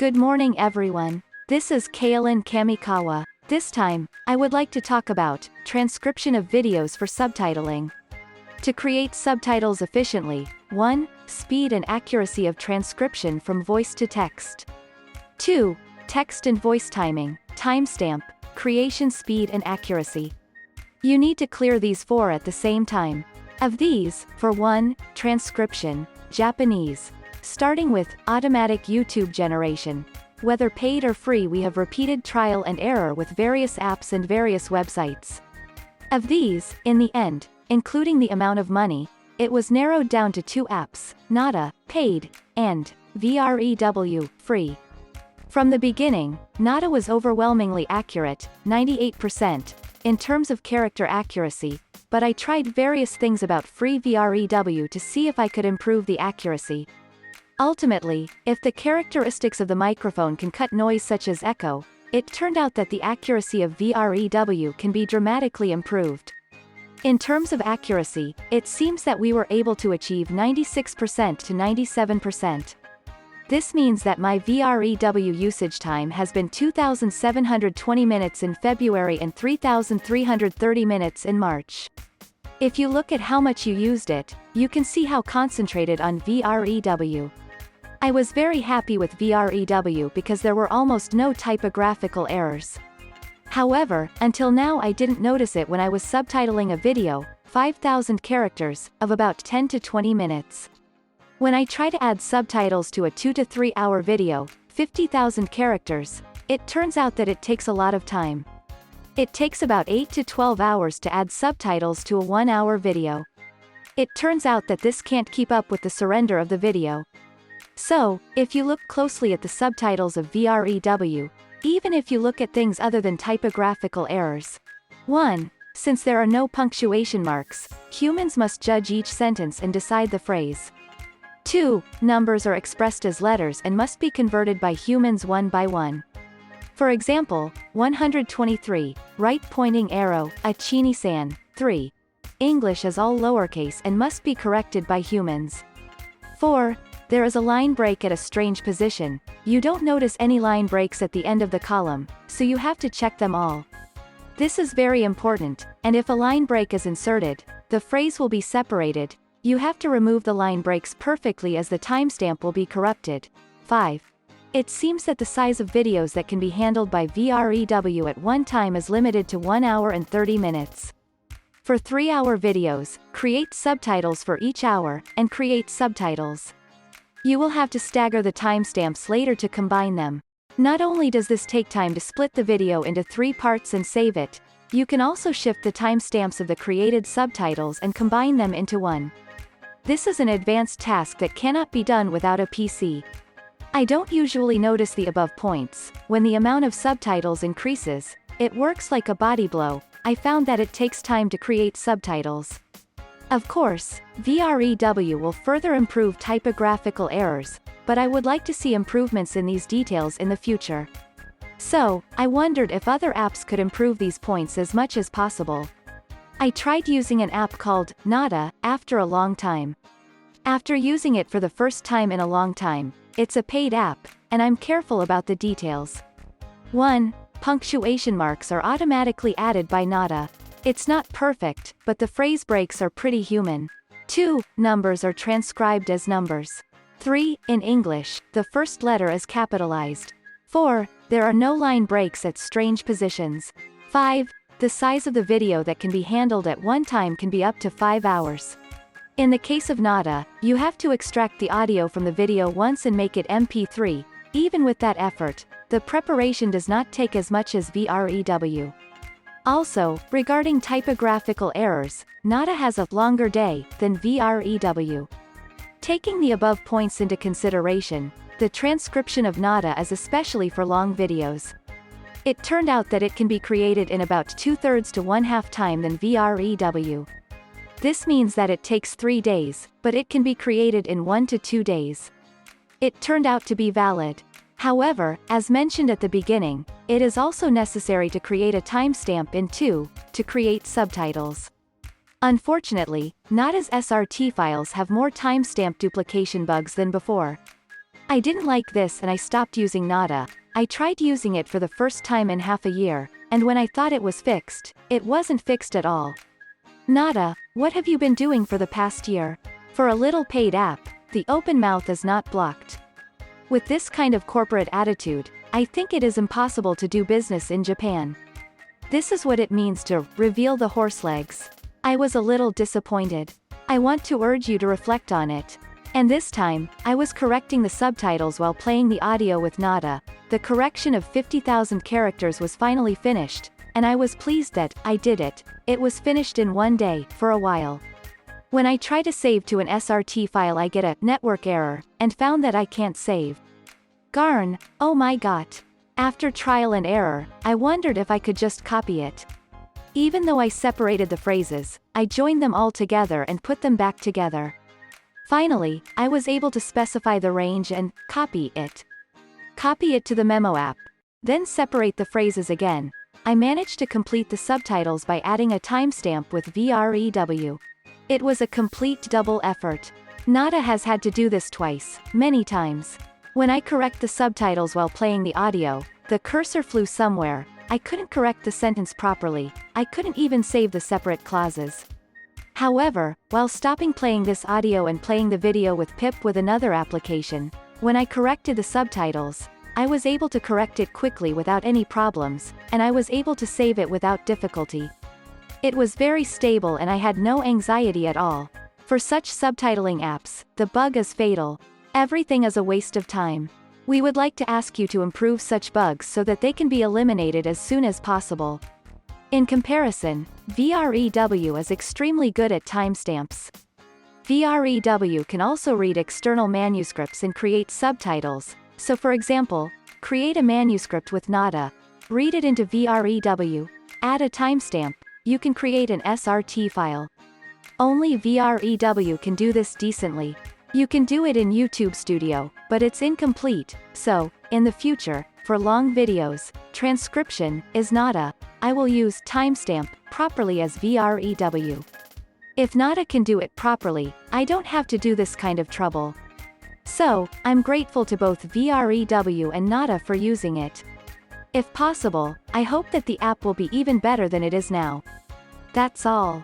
Good morning everyone. This is Kaylin Kamikawa. This time, I would like to talk about transcription of videos for subtitling. To create subtitles efficiently, 1. Speed and accuracy of transcription from voice to text. 2. Text and voice timing, timestamp, creation speed and accuracy. You need to clear these 4 at the same time. Of these, for 1, transcription, Japanese. Starting with automatic YouTube generation. Whether paid or free, we have repeated trial and error with various apps and various websites. Of these, in the end, including the amount of money, it was narrowed down to 2 apps, Nada, paid, and VREW, free. From the beginning, Nada was overwhelmingly accurate, 98%, in terms of character accuracy, but I tried various things about free VREW to see if I could improve the accuracy. Ultimately, if the characteristics of the microphone can cut noise such as echo, it turned out that the accuracy of VREW can be dramatically improved. In terms of accuracy, it seems that we were able to achieve 96% to 97%. This means that my VREW usage time has been 2,720 minutes in February and 3,330 minutes in March. If you look at how much you used it, you can see how concentrated on VREW. I was very happy with VREW because there were almost no typographical errors. However, until now I didn't notice it when I was subtitling a video, 5,000 characters, of about 10 to 20 minutes. When I try to add subtitles to a 2 to 3 hour video, 50,000 characters, it turns out that it takes a lot of time. It takes about 8 to 12 hours to add subtitles to a 1 hour video. It turns out that this can't keep up with the surrender of the video. So, if you look closely at the subtitles of VREW, even if you look at things other than typographical errors. 1. Since there are no punctuation marks, humans must judge each sentence and decide the phrase. 2. Numbers are expressed as letters and must be converted by humans one by one. For example, 123, right pointing arrow, Achini-san, 3. English is all lowercase and must be corrected by humans. 4. There is a line break at a strange position. You don't notice any line breaks at the end of the column, so you have to check them all. This is very important, and if a line break is inserted, the phrase will be separated. You have to remove the line breaks perfectly as the timestamp will be corrupted. 5. It seems that the size of videos that can be handled by VREW at one time is limited to 1 hour and 30 minutes. For 3-hour videos, create subtitles for each hour, and create subtitles. You will have to stagger the timestamps later to combine them. Not only does this take time to split the video into 3 parts and save it, you can also shift the timestamps of the created subtitles and combine them into one. This is an advanced task that cannot be done without a PC. I don't usually notice the above points. When the amount of subtitles increases, it works like a body blow. I found that it takes time to create subtitles. Of course, VREW will further improve typographical errors, but I would like to see improvements in these details in the future. So, I wondered if other apps could improve these points as much as possible. I tried using an app called Nada after a long time. After using it for the first time in a long time, it's a paid app, and I'm careful about the details. 1. Punctuation marks are automatically added by Nada. It's not perfect, but the phrase breaks are pretty human. 2. Numbers are transcribed as numbers. 3. In English, the first letter is capitalized. 4. There are no line breaks at strange positions. 5. The size of the video that can be handled at one time can be up to 5 hours. In the case of Nada, you have to extract the audio from the video once and make it MP3. Even with that effort, the preparation does not take as much as VREW. Also, regarding typographical errors, Nada has a longer day than VREW. Taking the above points into consideration, the transcription of Nada is especially for long videos. It turned out that it can be created in about 2/3 to 1/2 time than VREW. This means that it takes 3 days, but it can be created in 1 to 2 days. It turned out to be valid. However, as mentioned at the beginning, it is also necessary to create a timestamp in 2, to create subtitles. Unfortunately, Nada's SRT files have more timestamp duplication bugs than before. I didn't like this and I stopped using Nada. I tried using it for the first time in half a year, and when I thought it was fixed, it wasn't fixed at all. Nada, what have you been doing for the past year? For a little paid app, the open mouth is not blocked. With this kind of corporate attitude, I think it is impossible to do business in Japan. This is what it means to reveal the horse legs. I was a little disappointed. I want to urge you to reflect on it. And this time, I was correcting the subtitles while playing the audio with Nada. The correction of 50,000 characters was finally finished, and I was pleased that I did it. It was finished in one day, for a while. When I try to save to an SRT file I get a network error, and found that I can't save. Garn, oh my god. After trial and error, I wondered if I could just copy it. Even though I separated the phrases, I joined them all together and put them back together. Finally, I was able to specify the range and copy it. Copy it to the memo app. Then separate the phrases again. I managed to complete the subtitles by adding a timestamp with VREW. It was a complete double effort. Nada has had to do this twice, many times. When I correct the subtitles while playing the audio, the cursor flew somewhere. I couldn't correct the sentence properly. I couldn't even save the separate clauses. However, while stopping playing this audio and playing the video with Pip with another application, when I corrected the subtitles, I was able to correct it quickly without any problems, and I was able to save it without difficulty. It was very stable and I had no anxiety at all. For such subtitling apps, the bug is fatal. Everything is a waste of time. We would like to ask you to improve such bugs so that they can be eliminated as soon as possible. In comparison, VREW is extremely good at timestamps. VREW can also read external manuscripts and create subtitles, so for example, create a manuscript with Nada, read it into VREW, add a timestamp, you can create an SRT file. Only VREW can do this decently. You can do it in YouTube Studio, but it's incomplete, so, in the future, for long videos, transcription is Nada. I will use timestamp properly as VREW. If Nada can do it properly, I don't have to do this kind of trouble. So, I'm grateful to both VREW and Nada for using it. If possible, I hope that the app will be even better than it is now. That's all.